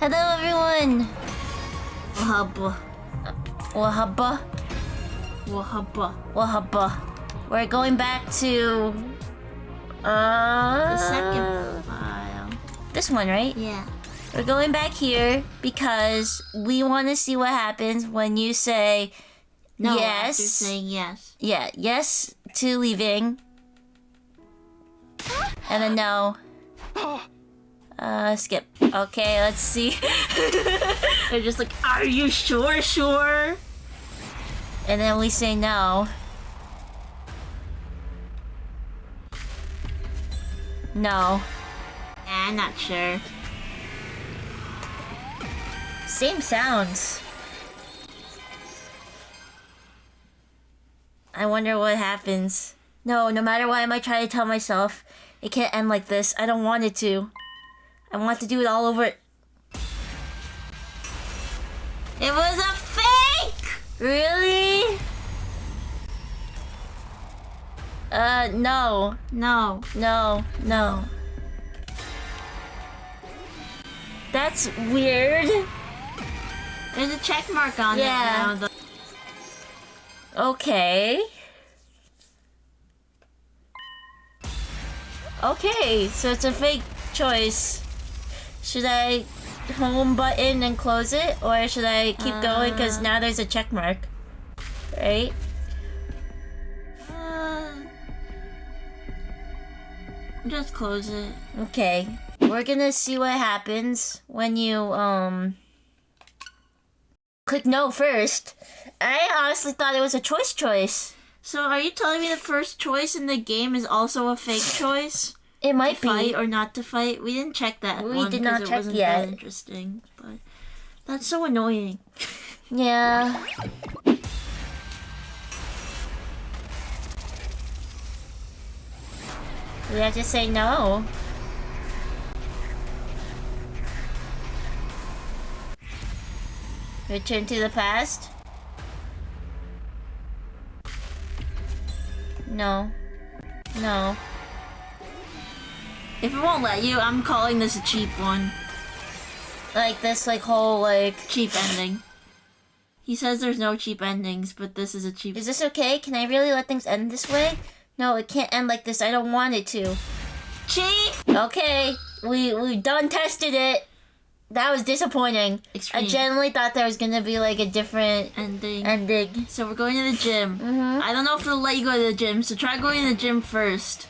Hello everyone! Wahaba. We're going back to... the second file. This one, right? Yeah. We're going back here because we want to see what happens when you say No, yes. after saying yes. Yeah, yes to leaving. And then no. Skip. Okay, let's see. They're just like, are you sure? Sure? And then we say no. No. I'm not sure. Same sounds. I wonder what happens. No matter what I might try to tell myself, it can't end like this. I don't want it to. I want to do it all over. It was a fake! Really? No. No. That's weird. There's a check mark on Yeah. it now. Okay. Okay, so it's a fake choice. Should I home button and close it? Or should I keep going because now there's a check mark? Right? Just close it. Okay. We're gonna see what happens when you, click no first. I honestly thought it was a choice. So are you telling me the first choice in the game is also a fake choice? It might To be. fight or not to fight? We didn't check that We one did because not it check wasn't yet. that interesting. But that's so annoying. Yeah. We have to say no. Return to the past? No. If it won't let you, I'm calling this a cheap one. Like this, whole, Cheap ending. He says there's no cheap endings, but this is a cheap... Is this okay? Can I really let things end this way? No, it can't end like this. I don't want it to. cheap! Okay, we done tested it. That was disappointing. Extreme. I genuinely thought there was gonna be a different ending. So we're going to the gym. Mm-hmm. I don't know if it'll let you go to the gym, so try going to the gym first.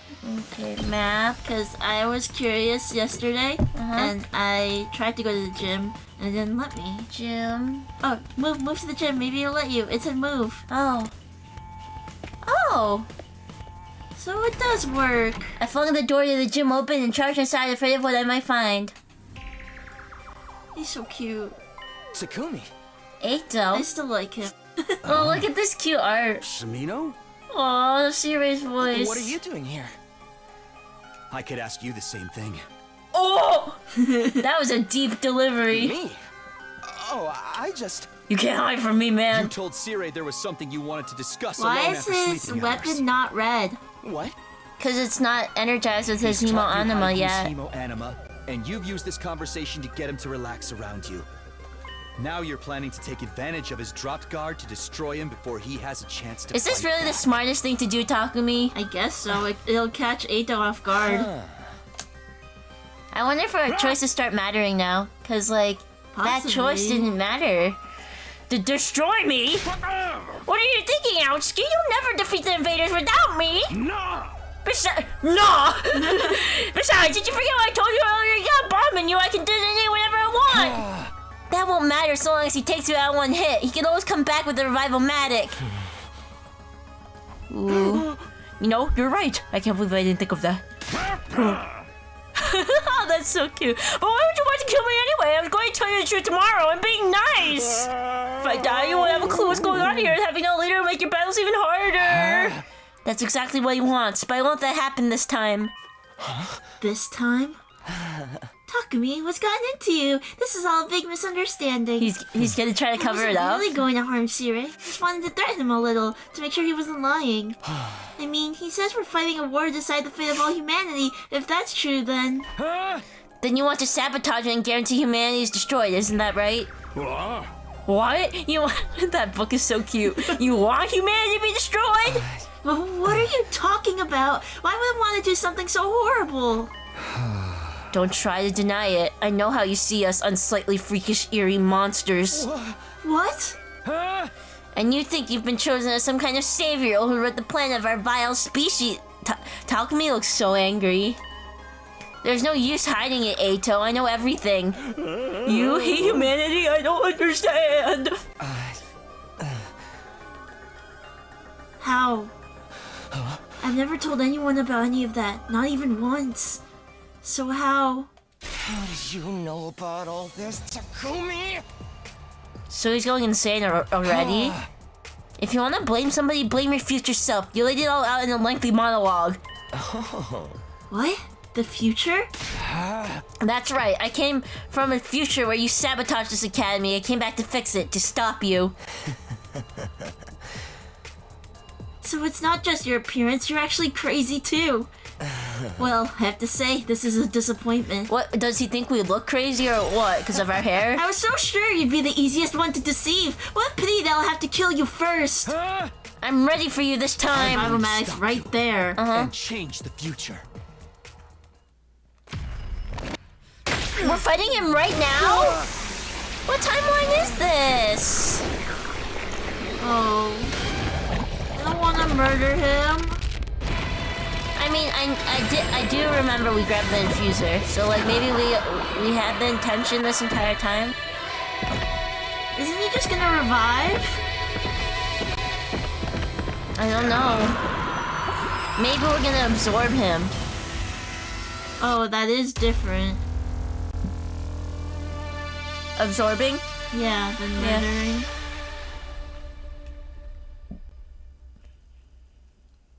Okay, map. Because I was curious yesterday, and I tried to go to the gym, and it didn't let me. Gym. Oh, move to the gym. Maybe it'll let you. It said move. Oh. So it does work. I flung the door to the gym open and charged inside, afraid of what I might find. He's so cute. Sakumi. Eito. I still like him. Oh, look at this cute art. Shimino? Oh, the serious voice. What are you doing here? I could ask you the same thing. Oh! That was a deep delivery. Me? Oh, I just... You can't hide from me, man. You told Sire there was something you wanted to discuss Why alone is after his sleeping weapon hours. not red? What? Because it's not energized with his He's hemo taught you how anima to use yet. Hemo anima, and you've used this conversation to get him to relax around you. Now you're planning to take advantage of his dropped guard to destroy him before he has a chance to Is this fight really the back. smartest thing to do, Takumi? I guess so. It'll catch Eito off guard. I wonder if our choices start mattering now. Because, that choice Possibly. didn't matter. To destroy me? What are you thinking, Outski? You'll never defeat the invaders without me! No! No! Besides, did you forget what I told you earlier? You got a bomb in you, I can detonate whenever I want! That won't matter so long as he takes you out in one hit. He can always come back with a revival-matic. Ooh. You know, you're right. I can't believe I didn't think of that. Oh, that's so cute. But why would you want to kill me anyway? I was going to tell you the truth tomorrow. I'm being nice. If I die, you won't have a clue what's going on here. Having no leader will make your battles even harder. That's exactly what he wants, but I won't let that happen this time. This time? Takumi, what's gotten into you? This is all a big misunderstanding. He's gonna try to cover it up. I wasn't really going to harm Sire. Just wanted to threaten him a little, to make sure he wasn't lying. I mean, he says we're fighting a war to decide the fate of all humanity. If that's true, then... Then you want to sabotage it and guarantee humanity is destroyed, isn't that right? What? You want... That book is so cute. You want humanity to be destroyed? Well, what are you talking about? Why would I want to do something so horrible? Don't try to deny it. I know how you see us unslightly freakish, eerie monsters. What? And you think you've been chosen as some kind of savior who rid the planet of our vile species. Takumi looks so angry. There's no use hiding it, Eito. I know everything. You hate humanity? I don't understand. How? I've never told anyone about any of that, not even once. So how? How do you know about all this, Takumi? So he's going insane already? If you want to blame somebody, blame your future self. You laid it all out in a lengthy monologue. What? The future? That's right. I came from a future where you sabotaged this academy. I came back to fix it, to stop you. So it's not just your appearance, you're actually crazy too. Well, I have to say, this is a disappointment. What, does he think we look crazy or what? Because of our hair? I was so sure you'd be the easiest one to deceive. What pity that I'll have to kill you first. I'm ready for you this time. Automatic's right there. And change the future. We're fighting him right now? What timeline is this? Oh. I don't want to murder him. I mean, I do remember we grabbed the infuser, so like maybe we had the intention this entire time. Isn't he just gonna revive? I don't know. Maybe we're gonna absorb him. Oh, that is different. Absorbing? Yeah, than murdering.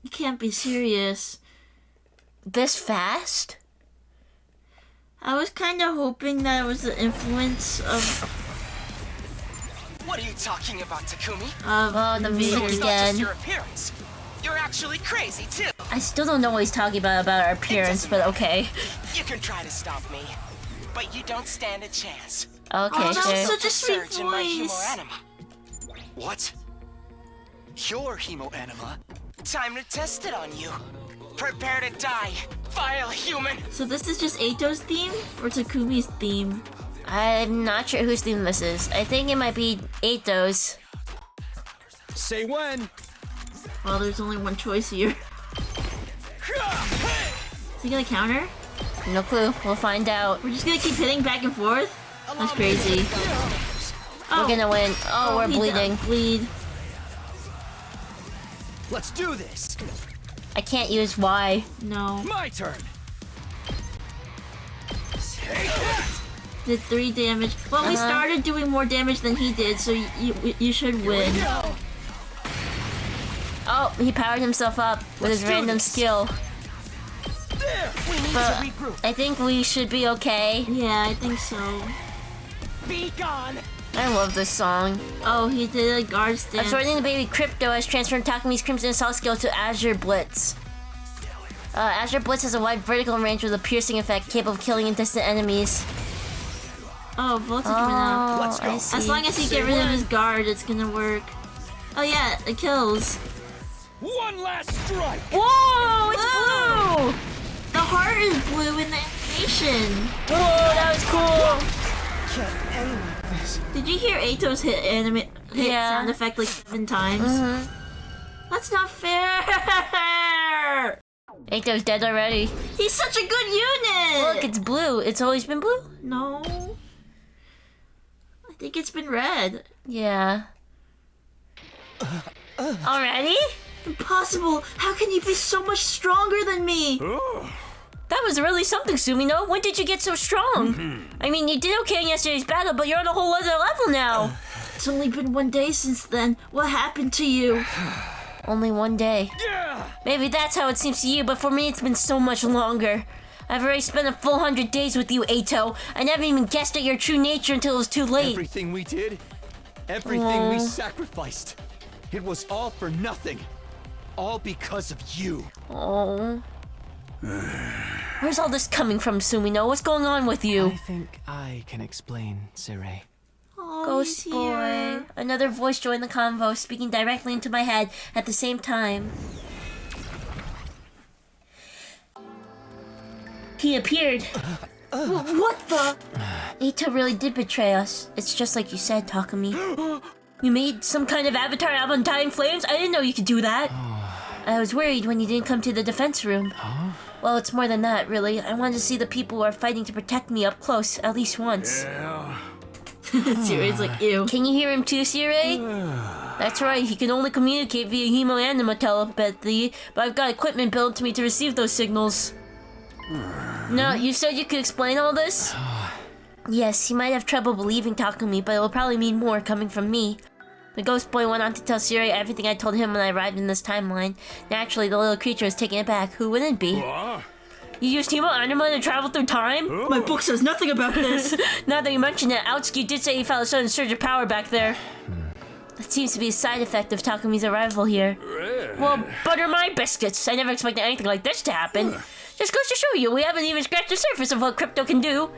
You can't be serious. This fast? I was kind of hoping that it was the influence of What are you talking about, Takumi? Oh, the So vision it's not just again. your appearance. You're actually crazy too. I still don't know what he's talking about our appearance, but okay. You can try to stop me, but you don't stand a chance. Okay, Oh, that was sure. such a sweet Surge in my voice. hemoanima. What? Your hemoanima? Time to test it on you. Prepare to die, vile human. So this is just Eito's theme or Takumi's theme? I'm not sure whose theme this is. I think it might be Eito's. Say when. Well, there's only one choice here. Is he gonna counter? No clue. We'll find out. We're just gonna keep hitting back and forth? That's crazy. We're gonna win. Oh, we're he bleeding. does bleed. Let's do this. I can't use Y. No. My turn. Did 3 damage. Well, we started doing more damage than he did, so you should win. Oh, he powered himself up with his do random this. skill. There. We need But to regroup. I think we should be okay. Yeah, I think so. Be gone. I love this song. Oh, he did a guard stance. Absorbing the baby Crypto has transferred Takumi's Crimson Assault skill to Azure Blitz. Azure Blitz has a wide vertical range with a piercing effect capable of killing distant enemies. Oh, voltage went out. Let's go. I see. As long as he get rid of his guard, it's gonna work. Oh yeah, it kills. One last strike. Whoa, it's blue! The heart is blue in the animation. Whoa, that was cool. Did you hear Eito's hit Yeah. sound effect like 7 times? That's not fair! Eito's dead already. He's such a good unit! Look, it's blue. It's always been blue? No. I think it's been red. Yeah. Already? Impossible! How can you be so much stronger than me? That was really something, Sumino. When did you get so strong? I mean, you did okay in yesterday's battle, but you're on a whole other level now. It's only been 1 day since then. What happened to you? Only 1 day. Yeah. Maybe that's how it seems to you, but for me it's been so much longer. I've already spent a full 100 days with you, Eito. I never even guessed at your true nature until it was too late. Everything we did, everything we sacrificed, it was all for nothing. All because of you. Oh. Where's all this coming from, Sumino? What's going on with you? I think I can explain, Sirei. Oh, Ghost he's boy. here. Another voice joined the convo, speaking directly into my head at the same time. He appeared. What the? Eito really did betray us. It's just like you said, Takumi. You made some kind of avatar out of undying flames? I didn't know you could do that. I was worried when you didn't come to the defense room. Well, it's more than that, really. I wanted to see the people who are fighting to protect me up close, at least once. Sirai's like, ew. Can you hear him too, Sirei? That's right, he can only communicate via hemo-anima telepathy, but I've got equipment built to me to receive those signals. No, you said you could explain all this? Yes, he might have trouble believing Takumi, but it will probably mean more coming from me. The ghost boy went on to tell Sirei everything I told him when I arrived in this timeline. Naturally, the little creature was taken aback. Who wouldn't be? You used hemo-anima to travel through time? My book says nothing about this. Now that you mention it, Aotsuki did say he felt a sudden surge of power back there. That seems to be a side effect of Takumi's arrival here. Well, butter my biscuits. I never expected anything like this to happen. Just goes to show you, we haven't even scratched the surface of what crypto can do.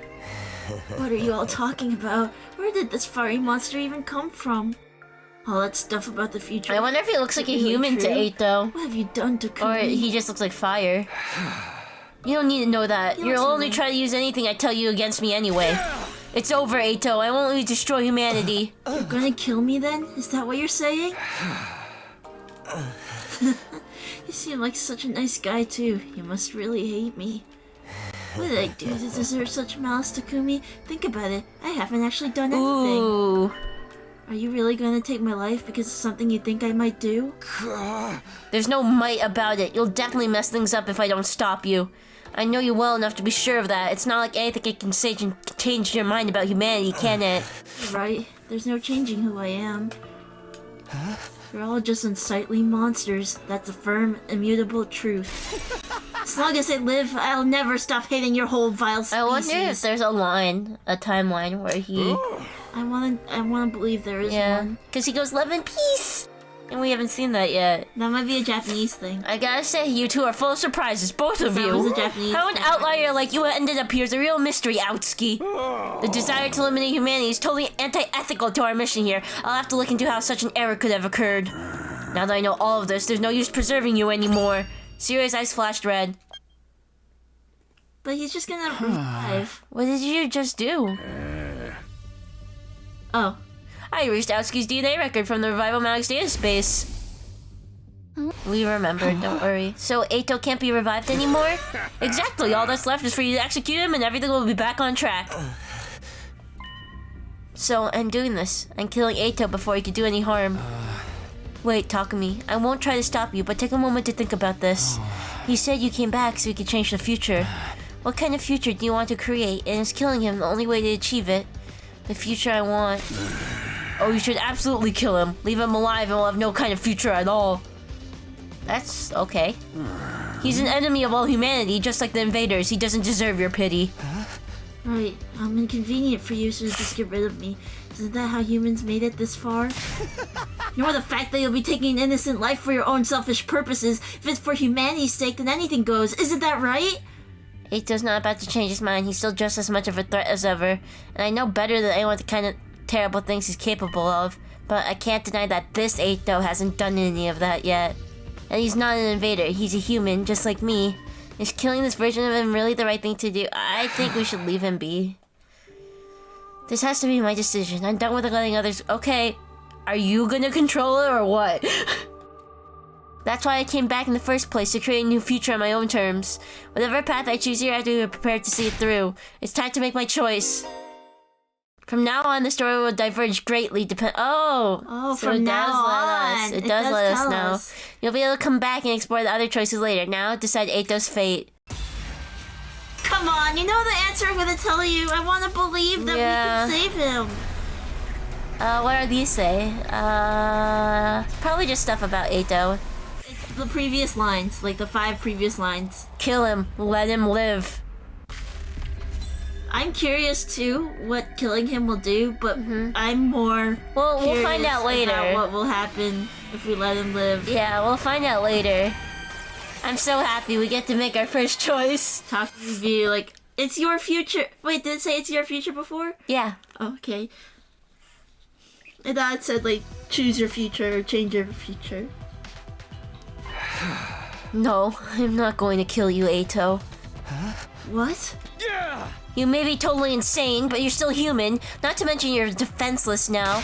What are you all talking about? Where did this furry monster even come from? All that stuff about the future. I wonder if he looks like a Really human to true? Eito. What have you done to Or Kumi? he just looks like fire. You don't need to know that. You You'll listen only to me. try to use anything I tell you against me anyway. It's over, Eito. I won't let you destroy humanity. You're gonna kill me then? Is that what you're saying? You seem like such a nice guy too. You must really hate me. What did I do to deserve such malice, Takumi? Think about it. I haven't actually done anything. Ooh. Are you really gonna take my life because of something you think I might do? There's no might about it. You'll definitely mess things up if I don't stop you. I know you well enough to be sure of that. It's not like anything I can say can change your mind about humanity, can it? You're right. There's no changing who I am. You're all just unsightly monsters. That's a firm, immutable truth. As long as I live, I'll never stop hating your whole vile species. I wonder if there's a timeline where he... I wanna believe there is Yeah. one. Because he goes, love and peace! And we haven't seen that yet. That might be a Japanese thing. I gotta say, you two are full of surprises, both of That you. was a Japanese How an thing. outlier like you ended up here is a real mystery, Aotsuki. The desire to eliminate humanity is totally anti-ethical to our mission here. I'll have to look into how such an error could have occurred. Now that I know all of this, there's no use preserving you anymore. Siri's eyes flashed red. But he's just gonna revive. What did you just do? Oh. I erased Aotsuki's DNA record from the Revival Magic's database. We remembered, don't worry. So Eito can't be revived anymore? Exactly, all that's left is for you to execute him and everything will be back on track. So I'm doing this. I'm killing Eito before he could do any harm. Wait, Takumi, I won't try to stop you, but take a moment to think about this. You said you came back so you could change the future. What kind of future do you want to create? And is killing him the only way to achieve it? The future I want. Oh, you should absolutely kill him. Leave him alive and we'll have no kind of future at all. That's okay. He's an enemy of all humanity, just like the invaders. He doesn't deserve your pity. Right. I'm inconvenient for you, so just get rid of me. Isn't that how humans made it this far? Nor the fact that you'll be taking an innocent life for your own selfish purposes. If it's for humanity's sake, then anything goes. Isn't that right? Eito's not about to change his mind. He's still just as much of a threat as ever. And I know better than anyone the kind of terrible things he's capable of. But I can't deny that this Eito hasn't done any of that yet. And he's not an invader. He's a human, just like me. Is killing this version of him really the right thing to do? I think we should leave him be. This has to be my decision. I'm done with letting others... Okay, are you gonna control it or what? That's why I came back in the first place, to create a new future on my own terms. Whatever path I choose here, I have to be prepared to see it through. It's time to make my choice. From now on, the story will diverge greatly. Oh, so from it now does on. It does let us tell know. us. You'll be able to come back and explore the other choices later. Now, decide Eito's fate. Come on, you know the answer I'm gonna tell you. I want to believe that Yeah. we can save him. What are these say? Probably just stuff about Eito. It's the previous lines, like the 5 previous lines. Kill him. Let him live. I'm curious too what killing him will do, but I'm more Well, we'll curious find out later. about what will happen if we let him live. Yeah, we'll find out later. I'm so happy we get to make our first choice. Takumi be like, it's your future. Wait, did it say it's your future before? Yeah. Okay. I thought it said, like, choose your future or change your future. No, I'm not going to kill you, Eito. What? You may be totally insane, but you're still human. Not to mention you're defenseless now.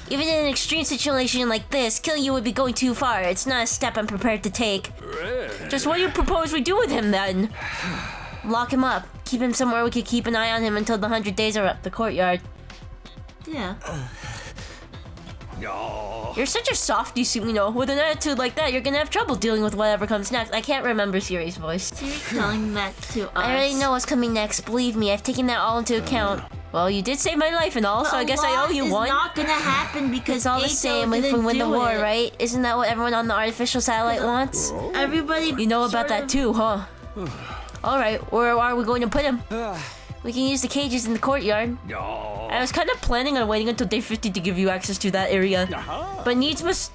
Even in an extreme situation like this, killing you would be going too far. It's not a step I'm prepared to take. Just what do you propose we do with him then? Lock him up. Keep him somewhere we could keep an eye on him until the 100 days are up the courtyard. Yeah. You're such a softy, Sumino. With an attitude like that, you're gonna have trouble dealing with whatever comes next. I can't remember Siri's voice. Siri's telling that to us. I already know what's coming next. Believe me, I've taken that all into account. Well, you did save my life and all, But so I guess I owe you one. It's not gonna happen because It's all the Eito same if we didn't win the do war, it. right? Isn't that what everyone on the artificial satellite wants? Everybody. You know about that too, huh? Alright, where are we going to put him? We can use the cages in the courtyard. I was kind of planning on waiting until day 50 to give you access to that area. But needs must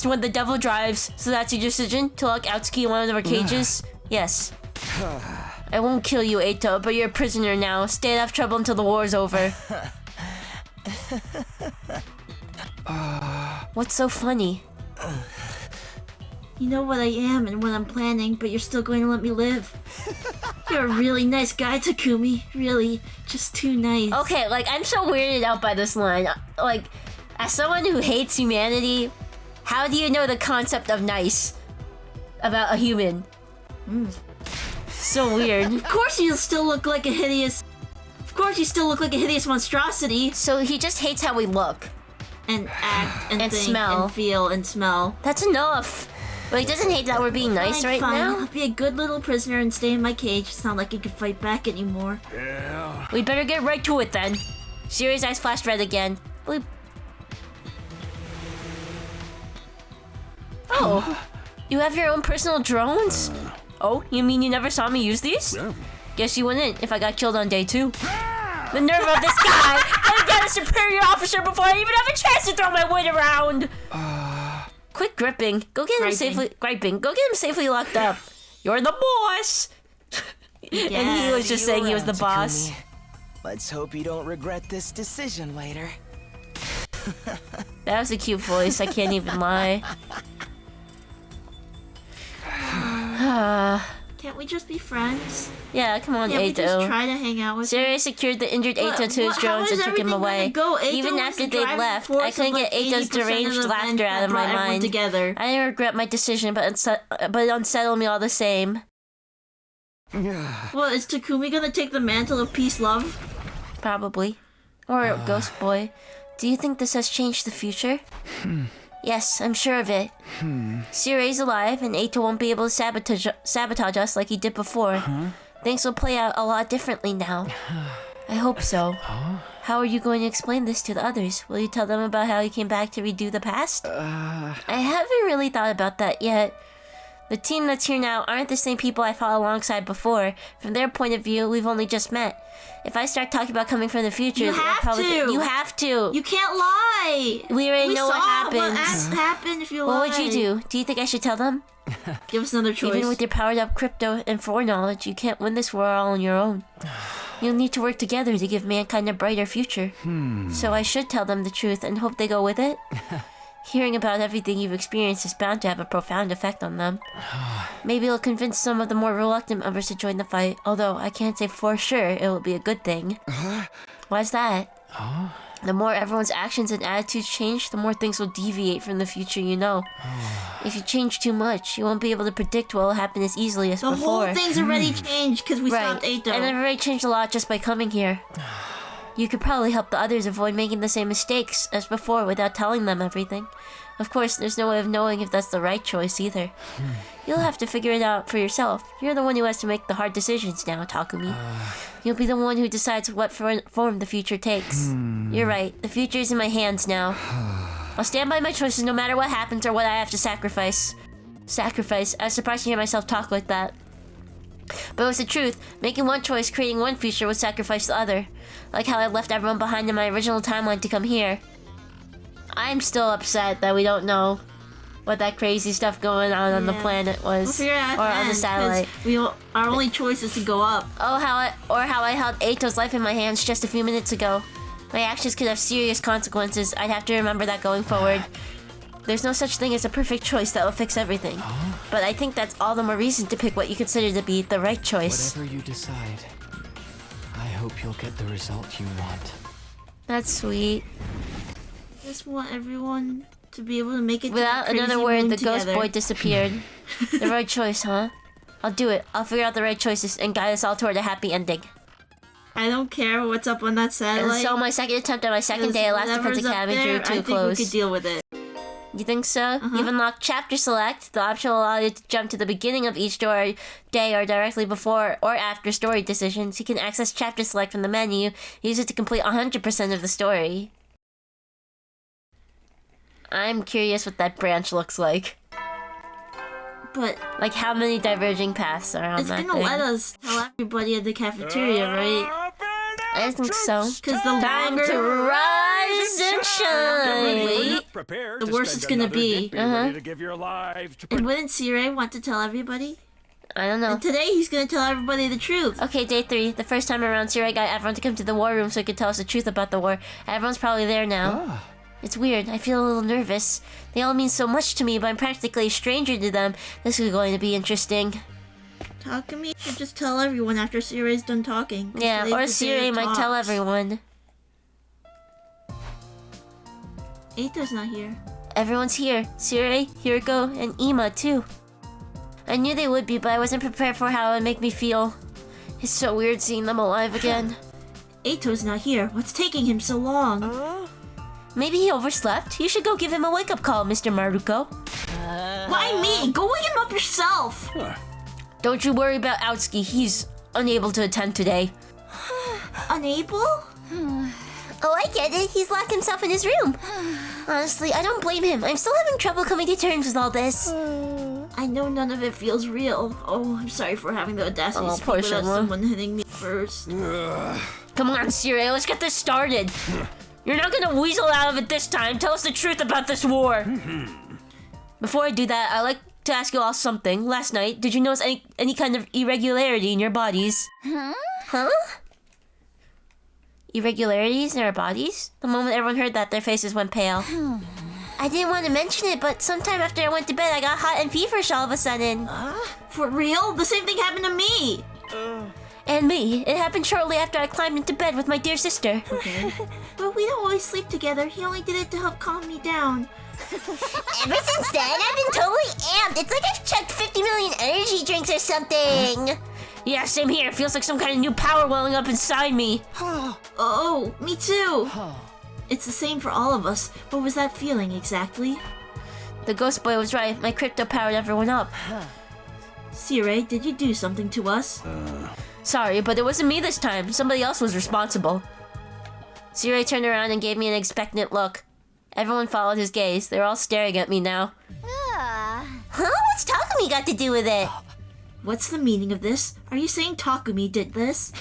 when the devil drives. So that's your decision? To lock Outski in one of our cages? Yes. I won't kill you, Eito, but you're a prisoner now. Stay out of trouble until the war's over. What's so funny? You know what I am and what I'm planning, but you're still going to let me live. You're a really nice guy, Takumi. Really, just too nice. Okay, like, I'm so weirded out by this line. Like, as someone who hates humanity, how do you know the concept of nice about a human? So weird. Of course you still look like a hideous... Of course you still look like a hideous monstrosity. So he just hates how we look. And act and And think smell. and feel and smell. That's enough. But he doesn't hate that we're being nice Fine, right fine. now. I'll be a good little prisoner and stay in my cage. It's not like I can fight back anymore. We'd better get right to it then. Siri's eyes flashed red again. Bleep. Oh, you have your own personal drones? Oh, you mean you never saw me use these? Guess you wouldn't if I got killed on day 2. The nerve of this guy! Going down a superior officer before I even have a chance to throw my weight around! Quit gripping. Go get him safely. Griping. Go get him safely locked up. You're the boss. And he was just saying he was the boss. Let's hope you don't regret this decision later. That was a cute voice. I can't even lie. Can't we just be friends? Yeah, come on, Can't we just Eito. try to hang out with Siri secured the injured Eito to his how drones is and took him everything away. gonna go? Eito Even was after the they driving left, force I couldn't of, get like, Eito's 80% deranged of the laughter events out of that my brought everyone mind. together. I didn't regret my decision, but it unsettled me all the same. Well, is Takumi gonna take the mantle of peace, love? Probably. Or Ghost Boy. Do you think this has changed the future? Yes, I'm sure of it. Siri's alive, and Eito won't be able to sabotage us like he did before. Things will play out a lot differently now. I hope so. How are you going to explain this to the others? Will you tell them about how you came back to redo the past? I haven't really thought about that yet. The team that's here now aren't the same people I fought alongside before. From their point of view, we've only just met. If I start talking about coming from the future, You they'll have probably to. You have to. You can't lie! We already know what saw happens. what happened if you lie. What would you do? Do you think I should tell them? Give us another choice. Even with your powered up crypto and foreknowledge, you can't win this war all on your own. You'll need to work together to give mankind a brighter future. So I should tell them the truth and hope they go with it? Hearing about everything you've experienced is bound to have a profound effect on them. Maybe it'll convince some of the more reluctant members to join the fight, although I can't say for sure it will be a good thing. Why's that? The more everyone's actions and attitudes change, the more things will deviate from the future you know. If you change too much, you won't be able to predict what will happen as easily as The before. whole thing's already changed because we Right, stopped Eito. and I've already changed a lot just by coming here. You could probably help the others avoid making the same mistakes as before without telling them everything. Of course, there's no way of knowing if that's the right choice either. You'll have to figure it out for yourself. You're the one who has to make the hard decisions now, Takumi. You'll be the one who decides what form the future takes. You're right, the future is in my hands now. I'll stand by my choices no matter what happens or what I have to sacrifice. Sacrifice? I was surprised to hear myself talk like that. But it was the truth. Making one choice, creating one future, would sacrifice the other. Like how I left everyone behind in my original timeline to come here. I'm still upset that we don't know what that crazy stuff going on the planet We'll was, figure it out or at the on the end, 'cause satellite. our only choice is to go up. Oh, how I held Eito's life in my hands just a few minutes ago. My actions could have serious consequences. I'd have to remember that going forward. There's no such thing as a perfect choice that will fix everything. But I think that's all the more reason to pick what you consider to be the right choice. Whatever you decide, I hope you'll get the result you want. That's sweet. I just want everyone to be able to make it. Without to that another crazy word, moon the ghost together. boy disappeared. The right choice, huh? I'll do it. I'll figure out the right choices and guide us all toward a happy ending. I don't care what's up on that And satellite. so my second attempt at my second day at Last Defense whatever's up Academy there, drew to a I think close. we could deal with it. You think so? You've unlocked Chapter Select. The option will allow you to jump to the beginning of each story day or directly before or after story decisions. You can access Chapter Select from the menu. Use it to complete 100% of the story. I'm curious what that branch looks like. But Like how many diverging paths are on it's that gonna thing. let us tell everybody at the cafeteria, right? I think so. Because the Time longer to rise and shine. wait, Prepare the to worse spend it's gonna another be. day ready to give your lives to and wouldn't Sirei want to tell everybody? I don't know. And today he's gonna tell everybody the truth. Okay, day 3. The first time around, Sirai got everyone to come to the war room so he could tell us the truth about the war. Everyone's probably there now. It's weird. I feel a little nervous. They all mean so much to me, but I'm practically a stranger to them. This is going to be interesting. Takumi should just tell everyone after Sirei's done talking. Yeah, Today's or the day Sirai of might tell talks. everyone. Eito's not here. Everyone's here. Sirai, Hiriko, and Ima, too. I knew they would be, but I wasn't prepared for how it would make me feel. It's so weird seeing them alive again. Eito's not here. What's taking him so long? Maybe he overslept. You should go give him a wake-up call, Mr. Maruko. Why me? Go wake him up yourself! Don't you worry about Aotsuki. He's unable to attend today. Unable? Oh, I get it. He's locked himself in his room. Honestly, I don't blame him. I'm still having trouble coming to terms with all this. I know none of it feels real. Oh, I'm sorry for having the audacity to speak poor without Shinra. someone hitting me first. Come on, Sirai, let's get this started. You're not gonna weasel out of it this time. Tell us the truth about this war. Before I do that, I'd like to ask you all something. Last night, did you notice any kind of irregularity in your bodies? Huh? Irregularities in our bodies? The moment everyone heard that, their faces went pale. I didn't want to mention it, but sometime after I went to bed, I got hot and feverish all of a sudden. For real? The same thing happened to me! And me. It happened shortly after I climbed into bed with my dear sister. But we don't always sleep together. He only did it to help calm me down. Ever since then, I've been totally amped. It's like I've chugged 50 million energy drinks or something. Yeah, same here. It feels like some kind of new power welling up inside me. Oh, me too! It's the same for all of us. What was that feeling exactly? The ghost boy was right. My crypto powered everyone up. Sirei, did you do something to us? Sorry, but it wasn't me this time. Somebody else was responsible. Sirai turned around and gave me an expectant look. Everyone followed his gaze. They were all staring at me now. Huh? What's Takumi got to do with it? What's the meaning of this? Are you saying Takumi did this?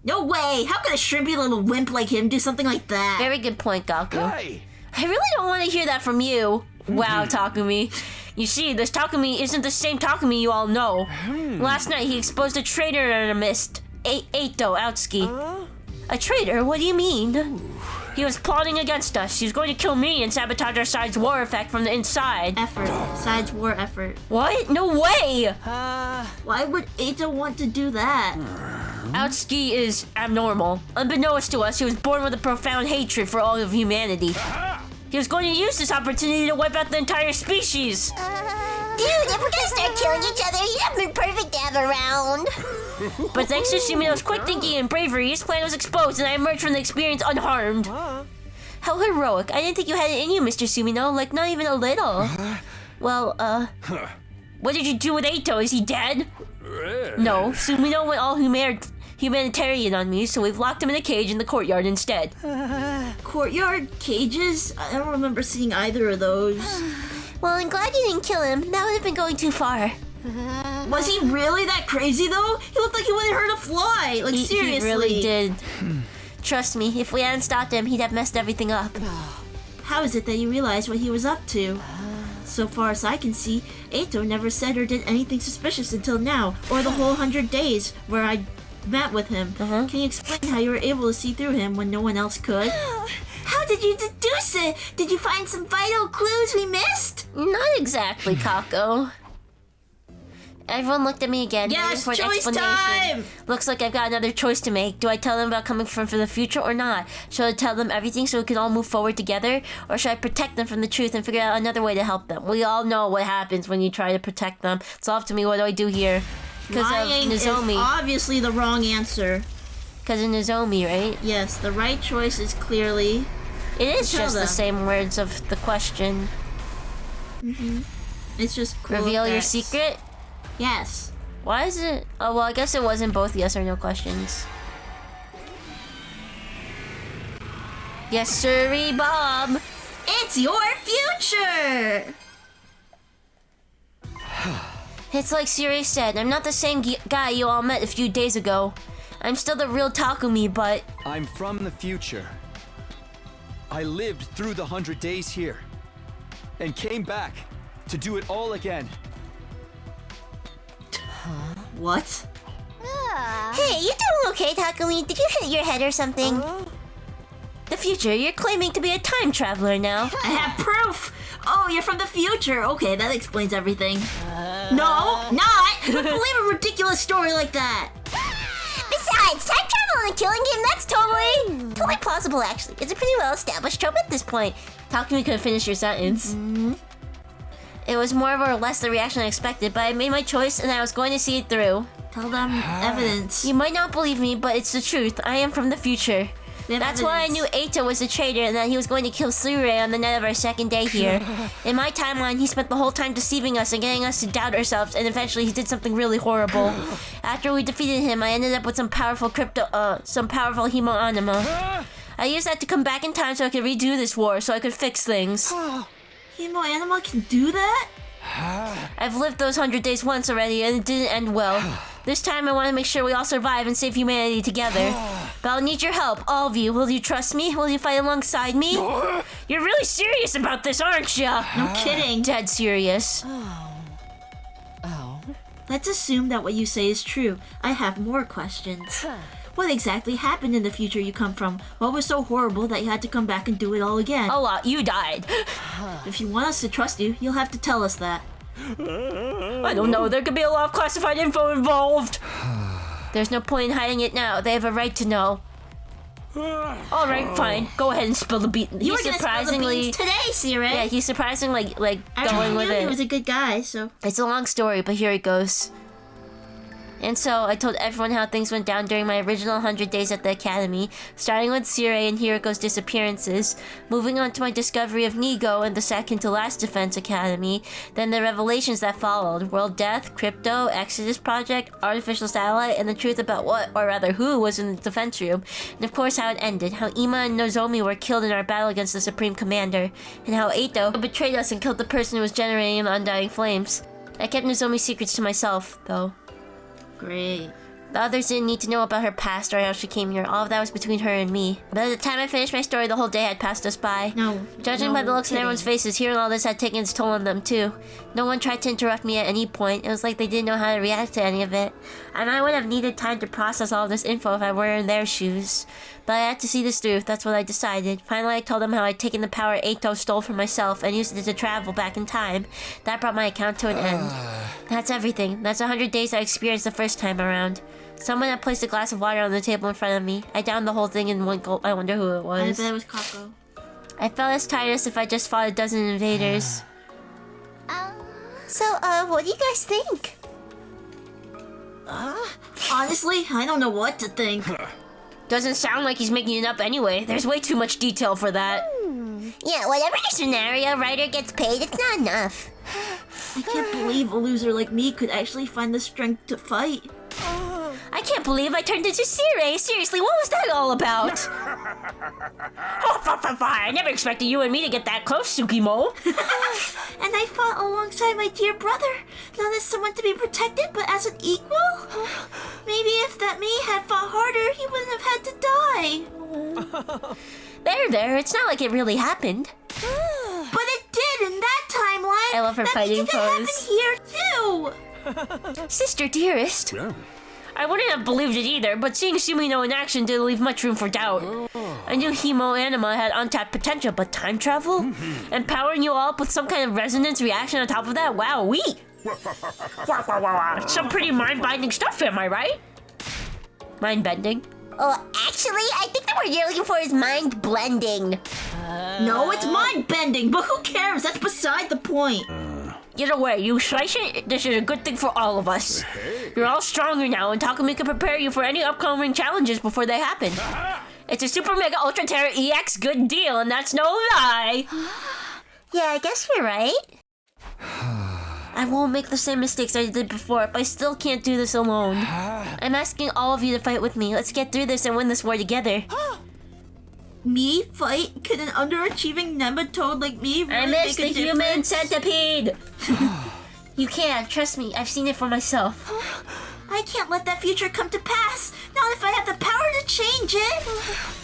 No way! How could a shrimpy little wimp like him do something like that? Very good point, Gaku. Hey! I really don't want to hear that from you. Wow, Takumi. You see, this Takumi isn't the same Takumi you all know. Last night, he exposed a traitor in a mist. Eito Aotsuki. A traitor? What do you mean? He was plotting against us. He was going to kill me and sabotage our side's war effect from the inside. Effort. Sides war effort. What? No way! Why would Eito want to do that? Aotsuki is abnormal. Unbeknownst to us, he was born with a profound hatred for all of humanity. He was going to use this opportunity to wipe out the entire species. Dude, if we're gonna start killing each other, he'd have been perfect to have around. But thanks to Sumino's quick thinking and bravery, his plan was exposed and I emerged from the experience unharmed. How heroic. I didn't think you had it in you, Mr. Sumino. Like, not even a little. Well, what did you do with Eito? Is he dead? No, Sumino went all humanitarian on me, so we've locked him in a cage in the courtyard instead. Courtyard? Cages? I don't remember seeing either of those. Well, I'm glad you didn't kill him. That would have been going too far. Was he really that crazy though? He looked like he wouldn't hurt a fly. Like seriously. He really did. Trust me, if we hadn't stopped him, he'd have messed everything up. How is it that you realized what he was up to? so far as I can see, Eito never said or did anything suspicious until now, or the whole 100 days where I met with him. Can you explain how you were able to see through him when no one else could? How did you deduce it? Did you find some vital clues we missed? Not exactly, Kako. Everyone looked at me again. Yes, waiting for an choice explanation. time! Looks like I've got another choice to make. Do I tell them about coming from for the future or not? Should I tell them everything so we can all move forward together? Or should I protect them from the truth and figure out another way to help them? We all know what happens when you try to protect them. It's all up to me. What do I do here? Because Lying of is Nozomi. obviously the wrong answer. Because of Nozomi, right? Yes, the right choice is clearly... It is Tell just them. the same words of the question. It's just cool Reveal your effects. secret? Yes. Why is it? Oh, well, I guess it wasn't both yes or no questions. Yes, sirree, Bob. It's your future! It's like Siri said, I'm not the same guy you all met a few days ago. I'm still the real Takumi, but... I'm from the future. I lived through the 100 days here. And came back to do it all again. What? Hey, you doing okay, Takumi? Did you hit your head or something? The future, you're claiming to be a time traveler now. I have proof! Oh, you're from the future. Okay, that explains everything. No, not! Who would believe a ridiculous story like that? Besides, time travel and killing him, that's totally plausible, actually. It's a pretty well-established trope at this point. Takumi couldn't finish your sentence. It was more or less the reaction I expected, but I made my choice and I was going to see it through. Tell them evidence. You might not believe me, but it's the truth. I am from the future. That's why I knew Eito was a traitor and that he was going to kill Surei on the night of our second day here. In my timeline, he spent the whole time deceiving us and getting us to doubt ourselves, and eventually he did something really horrible. After we defeated him, I ended up with some powerful hemo anima. I used that to come back in time so I could redo this war, so I could fix things. Hemo Anima can do that? I've lived those 100 days once already, and it didn't end well. This time I want to make sure we all survive and save humanity together. But I'll need your help, all of you. Will you trust me? Will you fight alongside me? You're really serious about this, aren't ya? No kidding. Dead serious. Let's assume that what you say is true. I have more questions. What exactly happened in the future you come from? What was so horrible that you had to come back and do it all again? A lot. You died. If you want us to trust you, you'll have to tell us that. I don't know. There could be a lot of classified info involved. There's no point in hiding it now. They have a right to know. All right, fine. Go ahead and spill the beans. You were gonna spill the beans today, Sirei. Yeah, he's surprisingly like I going with knew it. he was a good guy, so... It's a long story, but here it goes. And so, I told everyone how things went down during my original 100 days at the academy, starting with Sirei and Hiriko's disappearances, moving on to my discovery of Nigo and the second to last defense academy, then the revelations that followed, World Death, Crypto, Exodus Project, Artificial Satellite, and the truth about what, or rather who, was in the defense room, and of course how it ended, how Ima and Nozomi were killed in our battle against the Supreme Commander, and how Eito betrayed us and killed the person who was generating the Undying Flames. I kept Nozomi's secrets to myself, though. Great. The others didn't need to know about her past or how she came here. All of that was between her and me. But at the time I finished my story, the whole day had passed us by. No. Judging by the looks on everyone's faces, hearing all this had taken its toll on them too. No one tried to interrupt me at any point. It was like they didn't know how to react to any of it. And I would have needed time to process all of this info if I were in their shoes. But I had to see this through. That's what I decided. Finally, I told them how I'd taken the power Eito stole from myself and used it to travel back in time. That brought my account to an end. That's everything. That's 100 days I experienced the first time around. Someone had placed a glass of water on the table in front of me. I downed the whole thing in one gulp. I wonder who it I was. bet it was Kako. I felt as tired as if I just fought a dozen invaders. So, what do you guys think? Honestly, I don't know what to think. Doesn't sound like he's making it up anyway. There's way too much detail for that. Yeah, whatever your scenario writer gets paid, it's not enough. I can't believe a loser like me could actually find the strength to fight. I can't believe I turned into Sirei. Seriously, what was that all about? I never expected you and me to get that close, Tsukimo. And I fought alongside my dear brother, not as someone to be protected, but as an equal? Maybe if that me had fought harder, he wouldn't have had to die. There, it's not like it really happened. But it did in that timeline! love her fighting That pose. happened here too. Sister dearest. I wouldn't have believed it either, but seeing Sumino in action didn't leave much room for doubt. I knew Hemo Anima had untapped potential, but time travel? And powering you all up with some kind of resonance reaction on top of that? Wow, some pretty mind-binding stuff, am I right? Mind-bending? Oh, actually, I think the word you're looking for is mind blending. No, it's mind bending, but who cares? That's beside the point. Either way, you slice it, this is a good thing for all of us. You're all stronger now, and Takumi can prepare you for any upcoming challenges before they happen. It's a Super Mega Ultra Terra EX good deal, and that's no lie. Yeah, I guess you're right. I won't make the same mistakes I did before, but I still can't do this alone. I'm asking all of you to fight with me. Let's get through this and win this war together. Me fight? Can an underachieving nematode like me really I missed the make a human difference? centipede! You can, trust me, I've seen it for myself. I can't let that future come to pass. Not if I have the power to change it.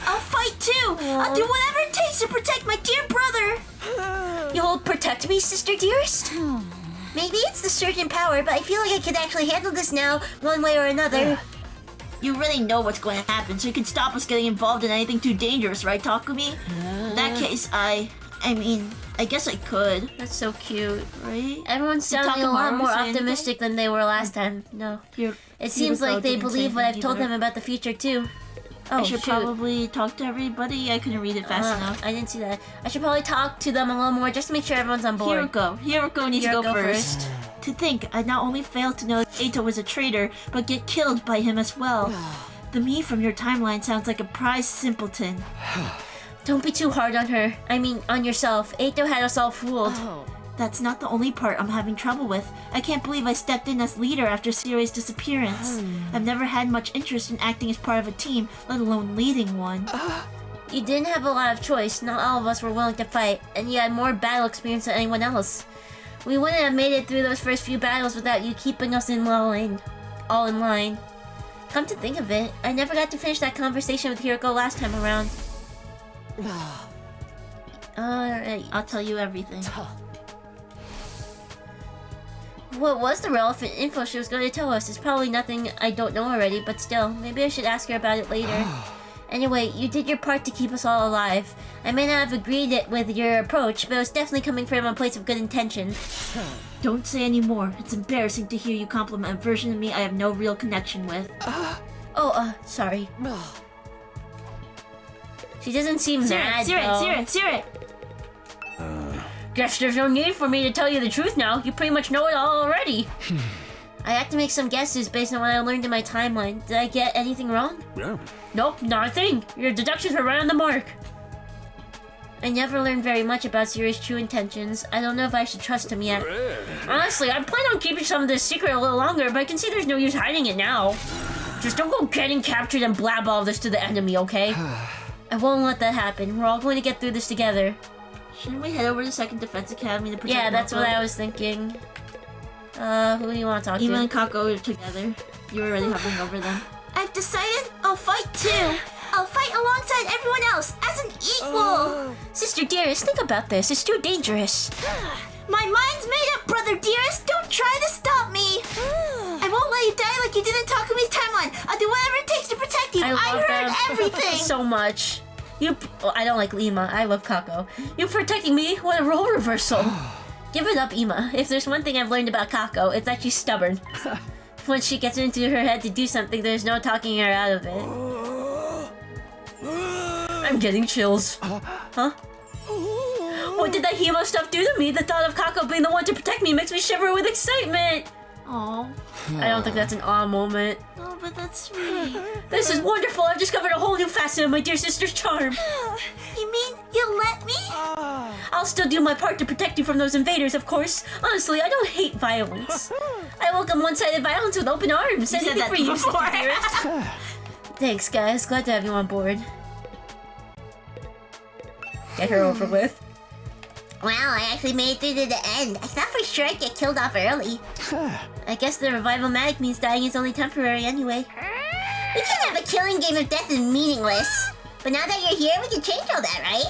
I'll fight too. I'll do whatever it takes to protect my dear brother. You'll protect me, sister dearest? Maybe it's the surge in power, but I feel like I could actually handle this now, one way or another. You really know what's going to happen, so you can stop us getting involved in anything too dangerous, right, Takumi? In that case, I guess I could. That's so cute. Right? Everyone's sounding a lot more say optimistic than they were last time. No. It seems like they believe what I've told them about the future, too. Oh, I should shoot. probably talk to everybody. I couldn't read it fast enough. I didn't see that. I should probably talk to them a little more just to make sure everyone's on board. Hiroko needs to go first. To think, I not only failed to know that Eito was a traitor, but get killed by him as well. The me from your timeline sounds like a prize simpleton. Don't be too hard on her. I mean, on yourself. Eito had us all fooled. That's not the only part I'm having trouble with. I can't believe I stepped in as leader after Siri's disappearance. I've never had much interest in acting as part of a team, let alone leading one. You didn't have a lot of choice. Not all of us were willing to fight, and you had more battle experience than anyone else. We wouldn't have made it through those first few battles without you keeping us all in line. Come to think of it, I never got to finish that conversation with Hiroko last time around. Alright, I'll tell you everything. what was the relevant info she was going to tell us? It's probably nothing I don't know already, but still, maybe I should ask her about it later. Anyway, you did your part to keep us all alive. I may not have agreed with your approach, but it was definitely coming from a place of good intention. Don't say any more. It's embarrassing to hear you compliment a version of me I have no real connection with. Sorry. She doesn't seem mad, though. Sirit! Guess there's no need for me to tell you the truth now. You pretty much know it all already. I have to make some guesses based on what I learned in my timeline. Did I get anything wrong? Yeah. Nope, not a thing. Your deductions were right on the mark. I never learned very much about Siri's true intentions. I don't know if I should trust him yet. Honestly, I plan on keeping some of this secret a little longer, but I can see there's no use hiding it now. Just don't go getting captured and blab all this to the enemy, okay? I won't let that happen. We're all going to get through this together. Shouldn't we head over to Second Defense Academy to protect Yeah, that's what Mako? I was thinking. Who do you want to talk to? Ima and Kako are together. You were already hovering over them. I've decided I'll fight too. I'll fight alongside everyone else as an equal. Sister dearest, think about this. It's too dangerous. My mind's made up, brother dearest. Don't try to stop me. I won't let you die like you did in Takumi's timeline. I'll do whatever it takes to protect you. I heard everything. So much. I don't like Ima. I love Kako. You protecting me? What a role reversal. Give it up, Ima. If there's one thing I've learned about Kako, it's that she's stubborn. Once she gets into her head to do something, there's no talking her out of it. I'm getting chills. Huh? What did that Hemo stuff do to me? The thought of Kako being the one to protect me makes me shiver with excitement. Aw. I don't think that's an aw moment. Oh, but that's sweet. This is wonderful. I've discovered a whole new facet of my dear sister's charm. You mean you'll let me? I'll still do my part to protect you from those invaders, of course. Honestly, I don't hate violence. I welcome one-sided violence with open arms. Anything for you, sister dearest. Thanks, guys. Glad to have you on board. Get her over with. Wow, I actually made it through to the end. I thought for sure I'd get killed off early. I guess the revival-matic means dying is only temporary anyway. We can have a killing game if death is meaningless. But now that you're here, we can change all that, right?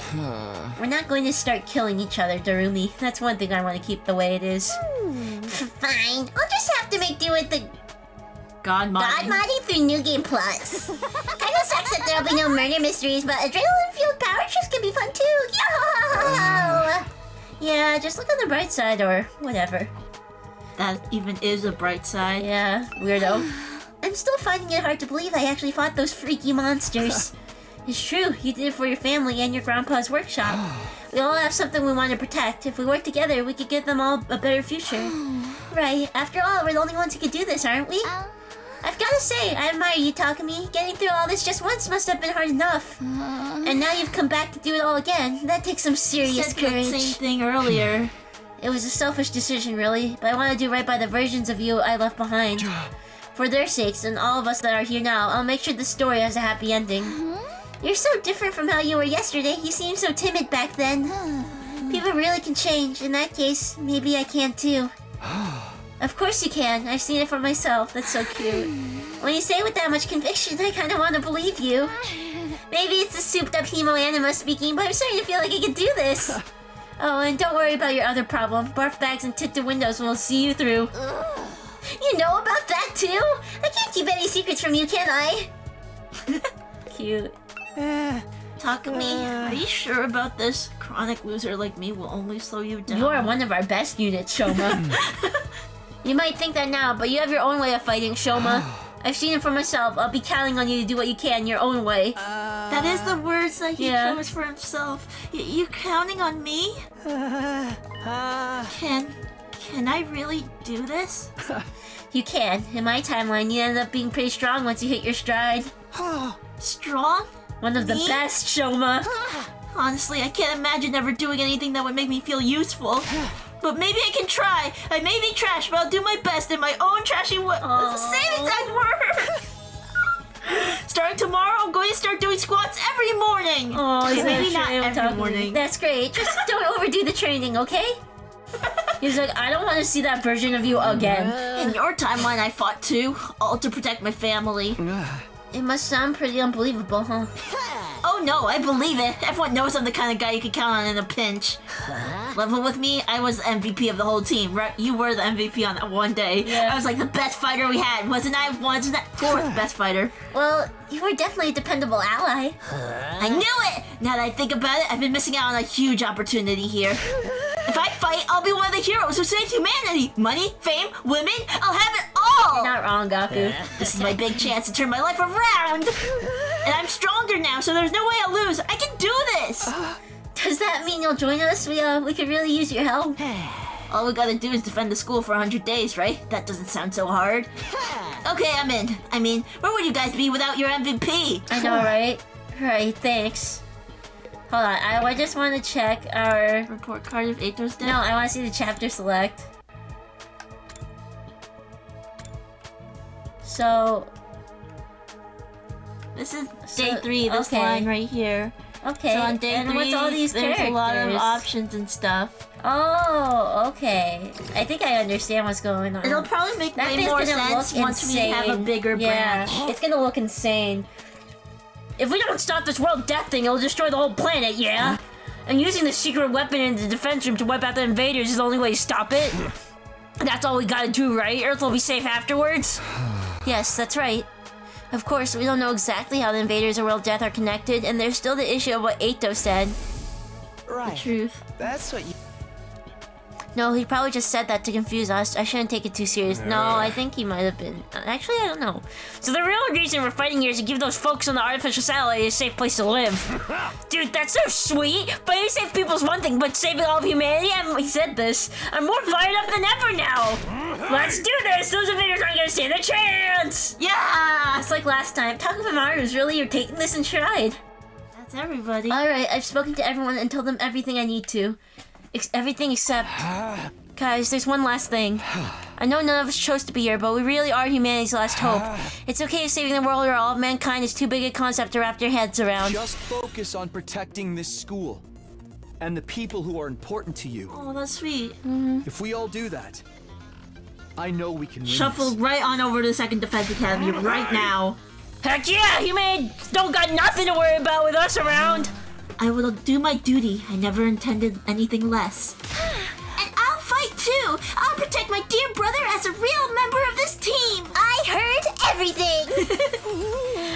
We're not going to start killing each other, Darumi. That's one thing I want to keep the way it is. Fine. I'll just have to make do with the God God modding through New Game Plus. Kinda sucks that there'll be no murder mysteries, but adrenaline-fueled power trips can be fun too. Yo! Yeah, just look on the bright side or whatever. That even is a bright side. Yeah, weirdo. I'm still finding it hard to believe I actually fought those freaky monsters. It's true, you did it for your family and your grandpa's workshop. We all have something we want to protect. If we work together, we could give them all a better future. Right. After all, we're the only ones who could do this, aren't we? I've gotta say, I admire you, Takumi. Getting through all this just once must have been hard enough. And now you've come back to do it all again. That takes some serious Said courage. the same thing earlier. It was a selfish decision, really, but I want to do right by the versions of you I left behind. For their sakes and all of us that are here now, I'll make sure the story has a happy ending. You're so different from how you were yesterday. You seemed so timid back then. People really can change. In that case, maybe I can too. Of course you can. I've seen it for myself. That's so cute. When you say it with that much conviction, I kind of want to believe you. Maybe it's the souped-up hemo anima speaking, but I'm starting to feel like I can do this. Oh, and don't worry about your other problem. Barf bags and tinted windows will see you through. You know about that too? I can't keep any secrets from you, can I? Cute. Takumi, are you sure about this? Chronic loser like me will only slow you down. You are one of our best units, Shoma. You might think that now, but you have your own way of fighting, Shoma. I've seen it for myself. I'll be counting on you to do what you can your own way. That is the words that he Yeah. chose for himself. You counting on me? Can I really do this? You can. In my timeline, you end up being pretty strong once you hit your stride. Strong? One of the Me? best, Shoma. Honestly, I can't imagine ever doing anything that would make me feel useful. But maybe I can try. I may be trash, but I'll do my best in my own trashy way. It's the same exact word. Starting tomorrow, I'm going to start doing squats every morning. Oh, Okay, he's maybe gonna not train every Takumi. morning. That's great. Just don't overdo the training, okay? He's like, I don't want to see that version of you again. In your timeline, I fought too, all to protect my family. It must sound pretty unbelievable, huh? Oh no, I believe it. Everyone knows I'm the kind of guy you can count on in a pinch. Level with me, I was the MVP of the whole team, right? You were the MVP on that one day. Yeah. I was like the best fighter we had, wasn't I? Wasn't that fourth best fighter? Well, you were definitely a dependable ally. I knew it! Now that I think about it, I've been missing out on a huge opportunity here. If I fight, I'll be one of the heroes who saved humanity. Money, fame, women, I'll have it all! You're not wrong, Gaku. This is my big chance to turn my life around! And I'm stronger now, so there's no way I'll lose. I can do this! Does that mean you'll join us? We could really use your help. All we gotta do is defend the school for 100 days, right? That doesn't sound so hard. Okay, I'm in. I mean, where would you guys be without your MVP? I know, right? Right, thanks. Hold on, I just want to check our... Report card of Eito's death? No, I want to see the chapter select. So... This is day 3, this okay. line right here. Okay, So on day and 3, what's all these there's characters? a lot of options and stuff. Oh, okay. I think I understand what's going on. It'll probably make That way thing's more gonna sense look once we have a insane. bigger Yeah, branch. it's gonna look insane. If we don't stop this world death thing, it'll destroy the whole planet, yeah? And using the secret weapon in the defense room to wipe out the invaders is the only way to stop it. That's all we gotta do, right? Earth will be safe afterwards? Yes, that's right. Of course, we don't know exactly how the invaders and world death are connected, and there's still the issue of what Eito said. Right. Truth. That's what you... No, he probably just said that to confuse us. I shouldn't take it too serious. No, I think he might have been. Actually, I don't know. So the real reason we're fighting here is to give those folks on the artificial satellite a safe place to live. Dude, that's so sweet. Fighting safe people's one thing, but saving all of humanity? I haven't said this. I'm more fired up than ever now. Let's do this. Those invaders aren't gonna stand a chance. Yeah! It's like last time. Takumi really, you're taking this in stride. That's everybody. All right, I've spoken to everyone and told them everything I need to. Everything except... Guys, there's one last thing. I know none of us chose to be here, but we really are humanity's last hope. It's okay if saving the world or all of mankind is too big a concept to wrap your heads around. Just focus on protecting this school and the people who are important to you. Oh, that's sweet. If we all do that, I know we can win Shuffle this. right on over to the Second Defense Academy right now. Heck yeah, humans don't got nothing to worry about with us around. I will do my duty. I never intended anything less. And I'll fight too. I'll protect my dear brother as a real member of this team. I heard everything.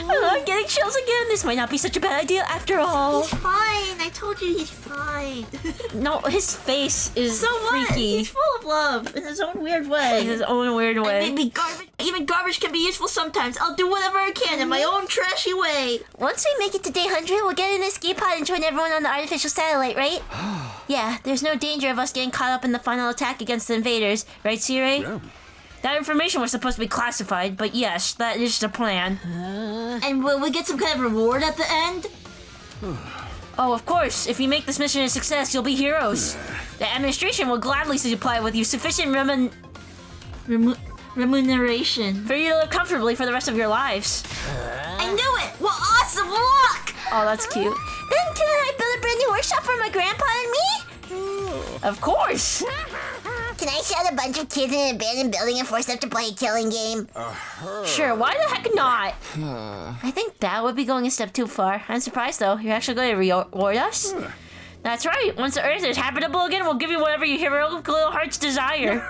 I'm getting chills again. This might not be such a bad idea after all. He's fine. I told you he's fine. No, his face is So what? freaky. He's full of love in his own weird way. In his own weird And way. maybe garbage. Even garbage can be useful sometimes. I'll do whatever I can in my own trashy way. Once we make it to day 100, we'll get in an escape pod and join everyone on the artificial satellite, right? Yeah, there's no danger of us getting caught up in the final attack against the invaders, right, Siri? Yeah. That information was supposed to be classified, but yes, that is the plan. And will we get some kind of reward at the end? Oh, of course. If you make this mission a success, you'll be heroes. The administration will gladly supply with you sufficient Remuneration. for you to live comfortably for the rest of your lives. I knew it! Well, awesome luck! Oh, that's cute. Then can I build a brand new workshop for my grandpa and me? Of course. Can I shut a bunch of kids in an abandoned building and force them to play a killing game? Sure, why the heck not? I think that would be going a step too far. I'm surprised though. You're actually going to reward us? That's right. Once the Earth is habitable again, we'll give you whatever your heroic little hearts desire.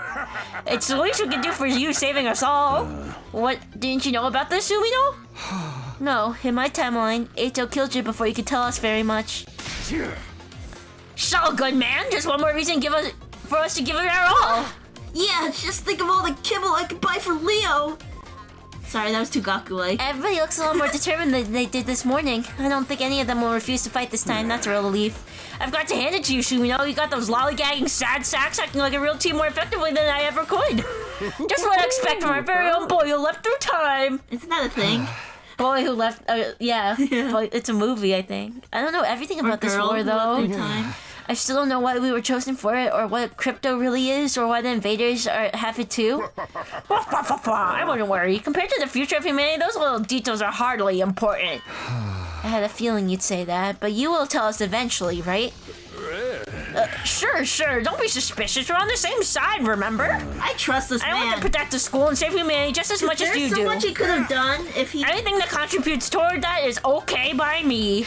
It's the least we can do for you, saving us all. What? Didn't you know about this, Sumino? No. In my timeline, Eito killed you before you could tell us very much. So good, man. Just one more reason for us to give it our all. Yeah, just think of all the kibble I could buy for Leo. Sorry, that was too Goku-like. Everybody looks a little more determined than they did this morning. I don't think any of them will refuse to fight this time. That's a real relief. I've got to hand it to you, Sumino. You got those lollygagging sad sacks acting like a real team more effectively than I ever could. Just what I expect from our very own boy who left through time. Isn't that a thing? Boy who left, yeah. Yeah. But it's a movie, I think. I don't know everything about this war, who left though. through time. I still don't know why we were chosen for it, or what crypto really is, or why the invaders have it too. I wouldn't worry. Compared to the future of humanity, those little details are hardly important. I had a feeling you'd say that, but you will tell us eventually, right? Sure. Don't be suspicious. We're on the same side, remember? I trust this I man. want to protect the school and save humanity just as much as There's you so do. much he could have done if he... Anything that contributes toward that is okay by me.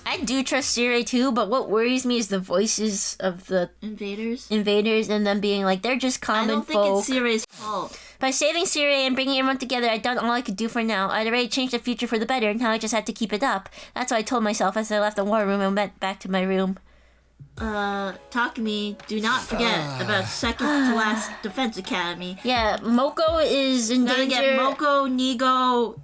I do trust Siri too, but what worries me is the voices of the Invaders? invaders and them being like, they're just I common don't think folk. it's Siri's fault. By saving Siri and bringing everyone together, I'd done all I could do for now. I'd already changed the future for the better, and now I just had to keep it up. That's what I told myself as I left the war room and went back to my room. Takumi, do not forget about second to last Defense Academy. Yeah, Moko is in Gotta danger. get Moko, Nigo.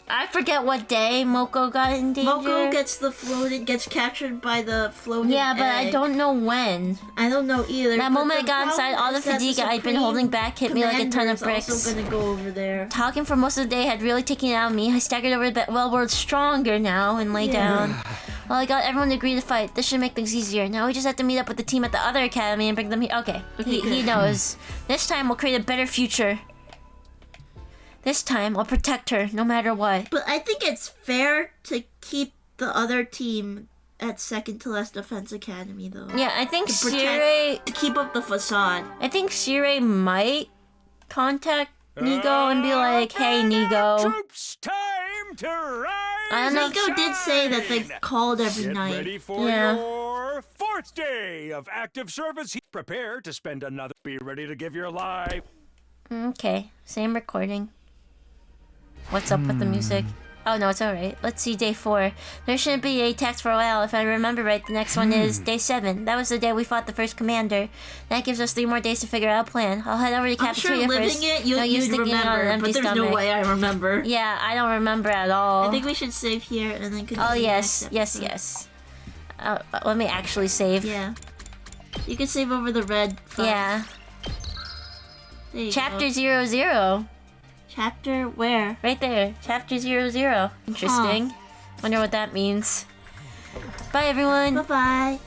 I forget what day Moko got in danger. Moko gets captured by the floating Yeah, but I egg. don't know when. I don't know either. That but moment I the got inside, problem all the is that fatigue I'd been Supreme holding back hit me like a ton of Commander is bricks. also gonna go over there. Talking for most of the day had really taken it out of me. I staggered over the bed. Well, we're stronger now and lay down. Well, I got everyone to agree to fight. This should make things easier. Now we just have to meet up with the team at the other academy and bring them here. Okay, he good. knows. This time we'll create a better future. This time I'll protect her no matter what. But I think it's fair to keep the other team at second to last Defense Academy, though. Yeah, I think To protect- Siri. To keep up the facade. I think Siri might contact Nigo and be like, "Hey, Nigo." Troops, time to rise. I don't know. Nico did say that they called every Get night. ready for Yeah. your fourth day of active service. Prepare to spend another. Be ready to give your life. Okay, same recording. What's up with the music? Oh no, it's alright. Let's see day 4. There shouldn't be any attacks for a while. If I remember right, the next one is day 7. That was the day we fought the first commander. That gives us 3 more days to figure out a plan. I'll head over to the I'm sure cafeteria living first. it, No use you'd thinking on an remember, empty but there's stomach. no way I remember. Yeah, I don't remember at all. I think we should save here and then continue. Oh the yes, next yes, episode. yes. Let me actually save. Yeah. You can save over the red file. Yeah. There you Chapter go. 00. Chapter where? Right there. Chapter 00. Interesting. Wonder what that means. Bye everyone. Bye-bye.